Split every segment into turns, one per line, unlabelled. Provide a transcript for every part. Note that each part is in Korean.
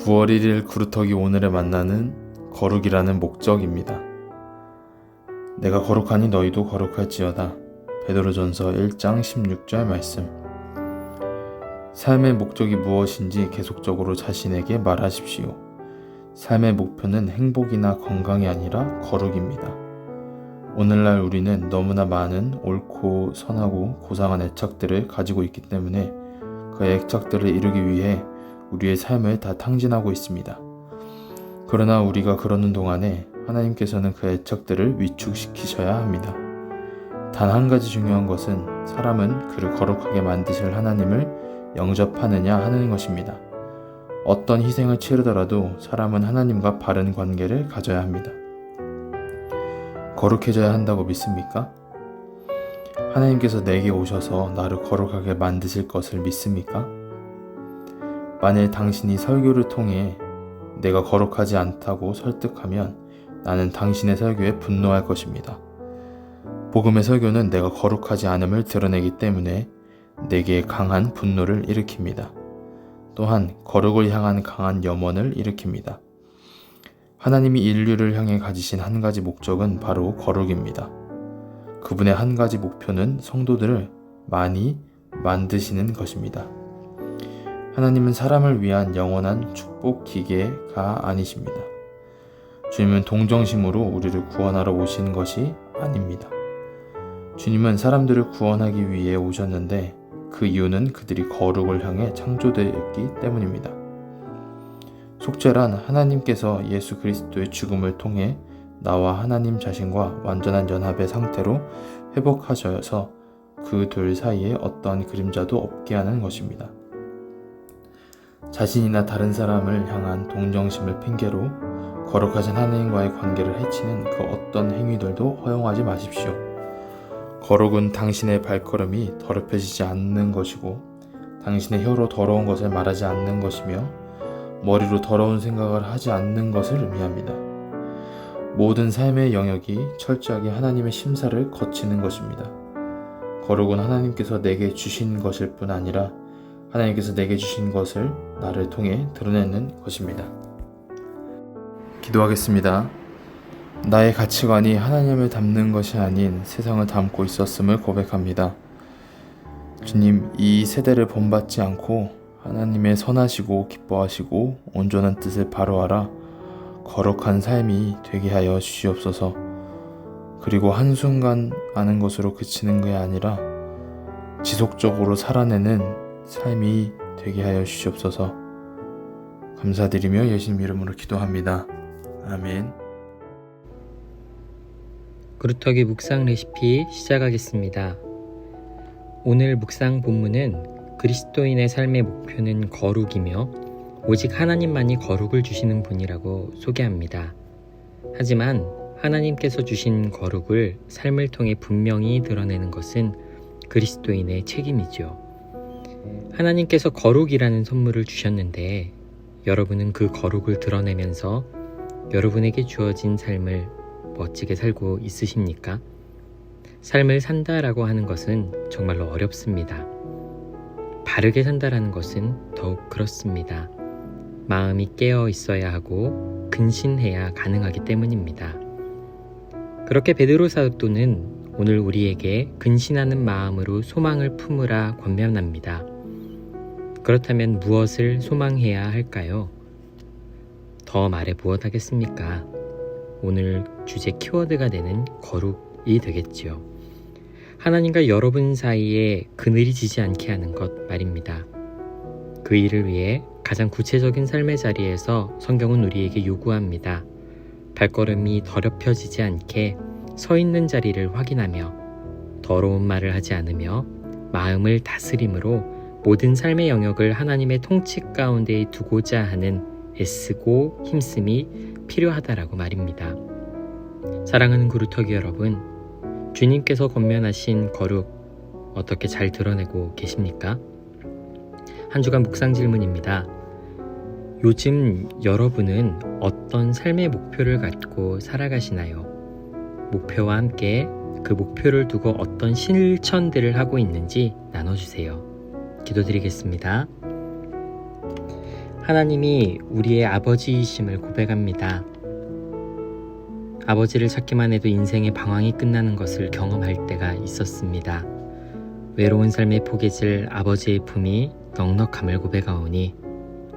9월 1일 구루터기 오늘에 만나는 거룩이라는 목적입니다. 내가 거룩하니 너희도 거룩할지어다. 베드로전서 1장 16절 말씀. 삶의 목적이 무엇인지 계속적으로 자신에게 말하십시오. 삶의 목표는 행복이나 건강이 아니라 거룩입니다. 오늘날 우리는 너무나 많은 옳고 선하고 고상한 애착들을 가지고 있기 때문에 그 애착들을 이루기 위해 우리의 삶을 다 탕진하고 있습니다. 그러나 우리가 그러는 동안에 하나님께서는 그 애착들을 위축시키셔야 합니다. 단 한 가지 중요한 것은 사람은 그를 거룩하게 만드실 하나님을 영접하느냐 하는 것입니다. 어떤 희생을 치르더라도 사람은 하나님과 바른 관계를 가져야 합니다. 거룩해져야 한다고 믿습니까? 하나님께서 내게 오셔서 나를 거룩하게 만드실 것을 믿습니까? 만일 당신이 설교를 통해 내가 거룩하지 않다고 설득하면 나는 당신의 설교에 분노할 것입니다. 복음의 설교는 내가 거룩하지 않음을 드러내기 때문에 내게 강한 분노를 일으킵니다. 또한 거룩을 향한 강한 염원을 일으킵니다. 하나님이 인류를 향해 가지신 한 가지 목적은 바로 거룩입니다. 그분의 한 가지 목표는 성도들을 많이 만드시는 것입니다. 하나님은 사람을 위한 영원한 축복 기계가 아니십니다. 주님은 동정심으로 우리를 구원하러 오신 것이 아닙니다. 주님은 사람들을 구원하기 위해 오셨는데 그 이유는 그들이 거룩을 향해 창조되었기 때문입니다. 속죄란 하나님께서 예수 그리스도의 죽음을 통해 나와 하나님 자신과 완전한 연합의 상태로 회복하셔서 그 둘 사이에 어떠한 그림자도 없게 하는 것입니다. 자신이나 다른 사람을 향한 동정심을 핑계로 거룩하신 하나님과의 관계를 해치는 그 어떤 행위들도 허용하지 마십시오. 거룩은 당신의 발걸음이 더럽혀지지 않는 것이고 당신의 혀로 더러운 것을 말하지 않는 것이며 머리로 더러운 생각을 하지 않는 것을 의미합니다. 모든 삶의 영역이 철저하게 하나님의 심사를 거치는 것입니다. 거룩은 하나님께서 내게 주신 것일 뿐 아니라 하나님께서 내게 주신 것을 나를 통해 드러내는 것입니다. 기도하겠습니다. 나의 가치관이 하나님을 닮는 것이 아닌 세상을 닮고 있었음을 고백합니다. 주님, 이 세대를 본받지 않고 하나님의 선하시고 기뻐하시고 온전한 뜻을 바로하라 거룩한 삶이 되게 하여 주시옵소서. 그리고 한순간 아는 것으로 그치는 게 아니라 지속적으로 살아내는 삶이 되게 하여 주시옵소서. 감사드리며 예수님 이름으로 기도합니다. 아멘.
구루터기 묵상 레시피 시작하겠습니다. 오늘 묵상 본문은 그리스도인의 삶의 목표는 거룩이며 오직 하나님만이 거룩을 주시는 분이라고 소개합니다. 하지만 하나님께서 주신 거룩을 삶을 통해 분명히 드러내는 것은 그리스도인의 책임이죠. 하나님께서 거룩이라는 선물을 주셨는데 여러분은 그 거룩을 드러내면서 여러분에게 주어진 삶을 멋지게 살고 있으십니까? 삶을 산다라고 하는 것은 정말로 어렵습니다. 바르게 산다라는 것은 더욱 그렇습니다. 마음이 깨어 있어야 하고 근신해야 가능하기 때문입니다. 그렇게 베드로 사도는 오늘 우리에게 근신하는 마음으로 소망을 품으라 권면합니다. 그렇다면 무엇을 소망해야 할까요? 더 말해 무엇하겠습니까? 오늘 주제 키워드가 되는 거룩이 되겠지요. 하나님과 여러분 사이에 그늘이 지지 않게 하는 것 말입니다. 그 일을 위해 가장 구체적인 삶의 자리에서 성경은 우리에게 요구합니다. 발걸음이 더럽혀지지 않게 서 있는 자리를 확인하며 더러운 말을 하지 않으며 마음을 다스림으로 모든 삶의 영역을 하나님의 통치 가운데 두고자 하는 애쓰고 힘씀이 필요하다라고 말입니다. 사랑하는 구루터기 여러분, 주님께서 권면하신 거룩 어떻게 잘 드러내고 계십니까? 한 주간 묵상 질문입니다. 요즘 여러분은 어떤 삶의 목표를 갖고 살아가시나요? 목표와 함께 그 목표를 두고 어떤 실천들을 하고 있는지 나눠주세요. 기도드리겠습니다. 하나님이 우리의 아버지이심을 고백합니다. 아버지를 찾기만 해도 인생의 방황이 끝나는 것을 경험할 때가 있었습니다. 외로운 삶의 포개질 아버지의 품이 넉넉함을 고백하오니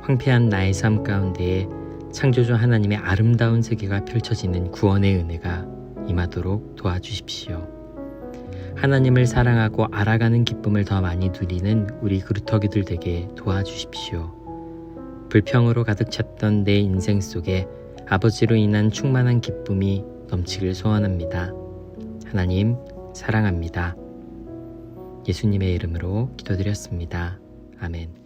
황폐한 나의 삶 가운데에 창조주 하나님의 아름다운 세계가 펼쳐지는 구원의 은혜가 임하도록 도와주십시오. 하나님을 사랑하고 알아가는 기쁨을 더 많이 누리는 우리 그루터기들 되게 도와주십시오. 불평으로 가득 찼던 내 인생 속에 아버지로 인한 충만한 기쁨이 넘치길 소원합니다. 하나님 사랑합니다. 예수님의 이름으로 기도드렸습니다. 아멘.